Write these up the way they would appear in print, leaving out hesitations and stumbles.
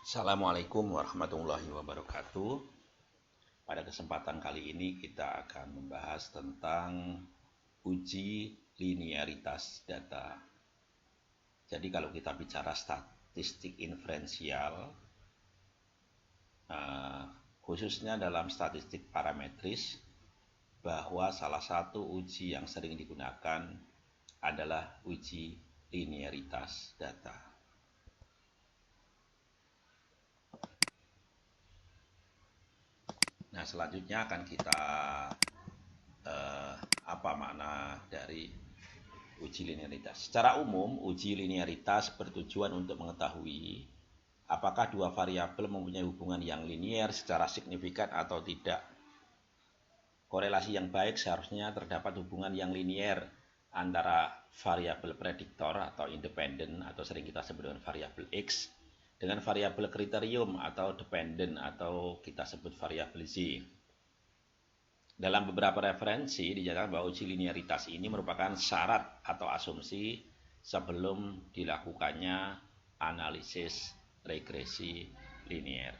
Assalamualaikum warahmatullahi wabarakatuh. Pada kesempatan kali ini kita akan membahas tentang uji linearitas data. Jadi kalau kita bicara statistik inferensial, khususnya dalam statistik parametris, bahwa salah satu uji yang sering digunakan adalah uji linearitas data. Nah, selanjutnya akan kita apa makna dari uji linearitas. Secara umum, uji linearitas bertujuan untuk mengetahui apakah dua variabel mempunyai hubungan yang linier secara signifikan atau tidak. Korelasi yang baik seharusnya terdapat hubungan yang linier antara variabel prediktor atau independen atau sering kita sebut dengan variabel X dengan variabel kriterium atau dependent atau kita sebut variabel Z. Dalam beberapa referensi dinyatakan bahwa uji linearitas ini merupakan syarat atau asumsi sebelum dilakukannya analisis regresi linier.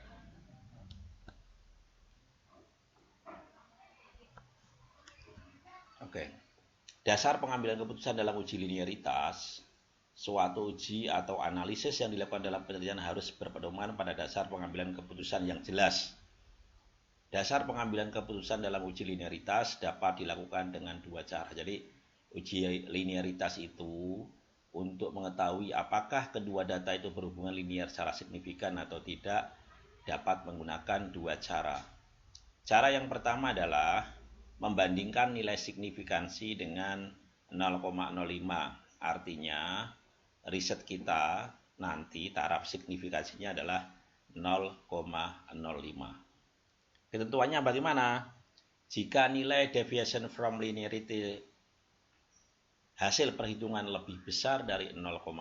Oke. Dasar pengambilan keputusan dalam uji linearitas, suatu uji atau analisis yang dilakukan dalam penelitian harus berpedoman pada dasar pengambilan keputusan yang jelas. Dasar pengambilan keputusan dalam uji linearitas dapat dilakukan dengan dua cara. Jadi, uji linearitas itu untuk mengetahui apakah kedua data itu berhubungan linier secara signifikan atau tidak dapat menggunakan dua cara. Cara yang pertama adalah membandingkan nilai signifikansi dengan 0,05. Artinya, riset kita nanti taraf signifikansinya adalah 0,05. Ketentuannya bagaimana? Jika nilai deviation from linearity hasil perhitungan lebih besar dari 0,05,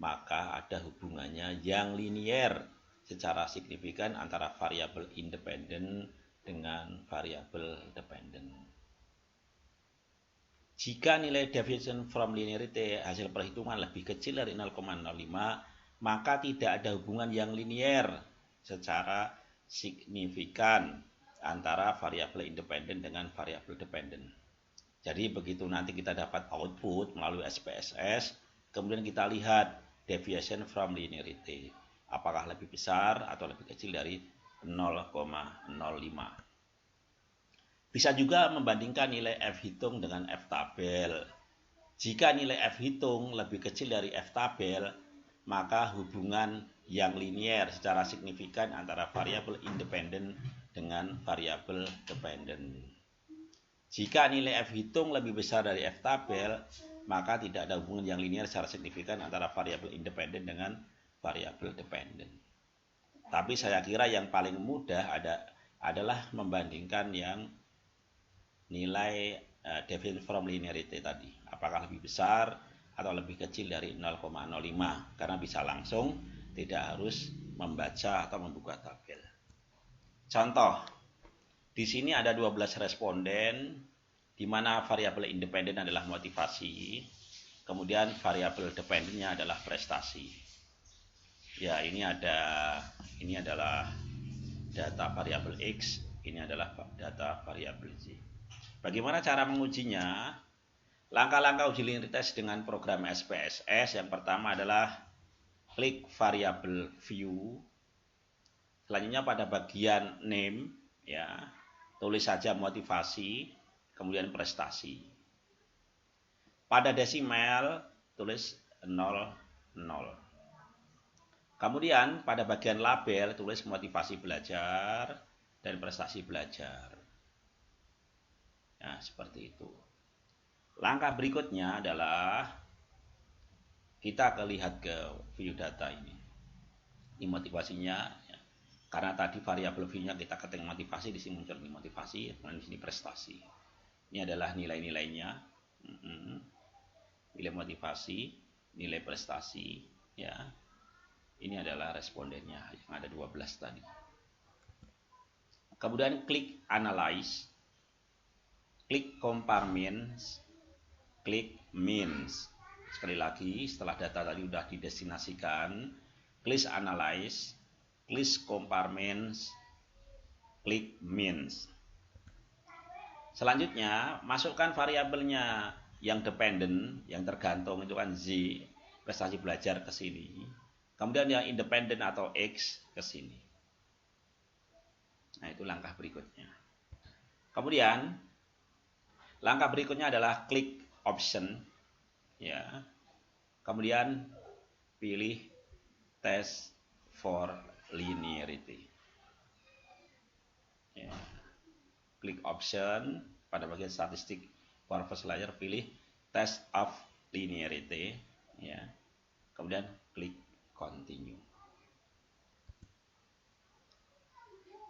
maka ada hubungannya yang linier secara signifikan antara variabel independen dengan variabel dependent. Jika nilai deviation from linearity hasil perhitungan lebih kecil dari 0,05, maka tidak ada hubungan yang linier secara signifikan antara variabel independen dengan variabel dependent. Jadi begitu nanti kita dapat output melalui SPSS, kemudian kita lihat deviation from linearity, apakah lebih besar atau lebih kecil dari 0,05. Bisa juga membandingkan nilai F hitung dengan F tabel. Jika nilai F hitung lebih kecil dari F tabel, maka hubungan yang linier secara signifikan antara variabel independen dengan variabel dependent. Jika nilai F hitung lebih besar dari F tabel, maka tidak ada hubungan yang linier secara signifikan antara variabel independen dengan variabel dependent. Tapi saya kira yang paling mudah adalah membandingkan yang nilai deviation from linearity tadi. Apakah lebih besar atau lebih kecil dari 0,05. Karena bisa langsung, tidak harus membaca atau membuka tabel. Contoh, di sini ada 12 responden, di mana variabel independen adalah motivasi, kemudian variabel dependennya adalah prestasi. Ya, ini adalah data variabel X, ini adalah data variabel Z. Bagaimana cara mengujinya? Langkah-langkah uji linearitas dengan program SPSS yang pertama adalah klik variabel view. Selanjutnya pada bagian name, ya, tulis saja motivasi, kemudian prestasi. Pada desimal tulis 00. Kemudian pada bagian label tulis motivasi belajar dan prestasi belajar. Nah, seperti itu. Langkah berikutnya adalah kita lihat ke view data ini. Ini motivasinya, ya. Karena tadi variabel view-nya kita ketik motivasi, di sini muncul motivasi, dan di sini prestasi. Ini adalah nilai-nilainya. Nilai motivasi, nilai prestasi, ya. Ini adalah respondennya yang ada 12 tadi. Kemudian klik analyze, klik compare means, klik means. Sekali lagi, setelah data tadi sudah didestinasikan klik analyze, klik compartments, klik means. Selanjutnya, masukkan variabelnya yang dependent, yang tergantung itu kan Z, prestasi belajar ke sini. Kemudian yang independen atau X ke sini. Nah, itu langkah berikutnya. Kemudian, langkah berikutnya adalah klik option, ya. Kemudian pilih test for linearity. Ya. Klik option pada bagian statistik purpose layer, pilih test of linearity, ya. Kemudian klik continue.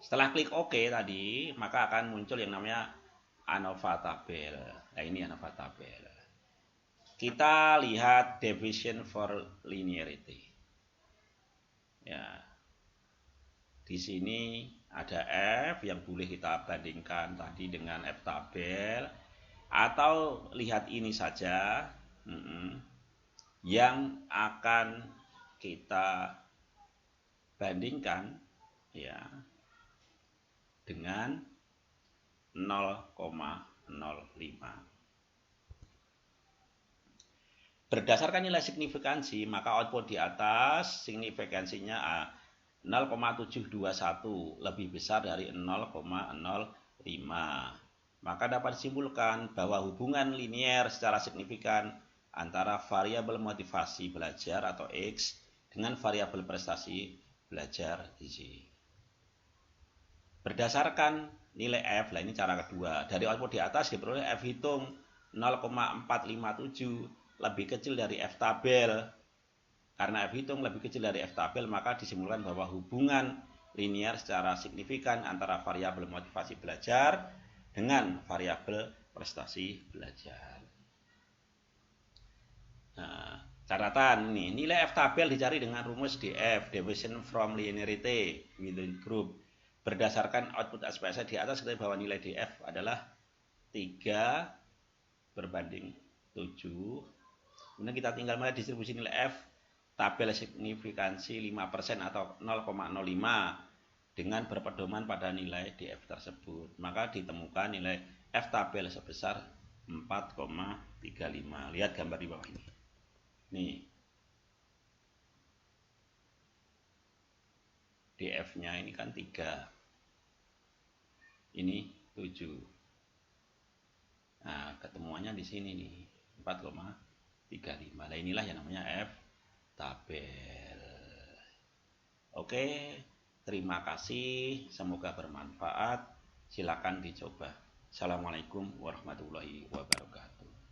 Setelah klik OK tadi, maka akan muncul yang namanya ANOVA tabel. Nah, ini ANOVA tabel. Kita lihat division for linearity. Ya. Di sini ada F yang boleh kita bandingkan tadi dengan F tabel, atau lihat ini saja yang akan kita bandingkan, ya, dengan 0,05. Berdasarkan nilai signifikansi, maka output di atas signifikansinya 0,721 lebih besar dari 0,05. Maka dapat disimpulkan bahwa hubungan linier secara signifikan antara variabel motivasi belajar atau X dengan variabel prestasi belajar Y. Berdasarkan nilai F, lah ini cara kedua. Dari output di atas diperoleh F hitung 0,457 lebih kecil dari F tabel. Karena F hitung lebih kecil dari F tabel, maka disimpulkan bahwa hubungan linier secara signifikan antara variabel motivasi belajar dengan variabel prestasi belajar. Nah, catatan nih, nilai F tabel dicari dengan rumus DF, division from linearity within group. Berdasarkan output SPSS di atas, kita bahwa nilai DF adalah 3/7. Kemudian kita tinggal melihat distribusi nilai F tabel signifikansi 5% atau 0,05 dengan berpedoman pada nilai DF tersebut. Maka ditemukan nilai F tabel sebesar 4,35. Lihat gambar di bawah ini. Nih. DF-nya ini kan 3. Ini 7. Nah, ketemuannya di sini nih, 4,35. Nah, inilah yang namanya F tabel. Oke, terima kasih, semoga bermanfaat. Silakan dicoba. Assalamualaikum warahmatullahi wabarakatuh.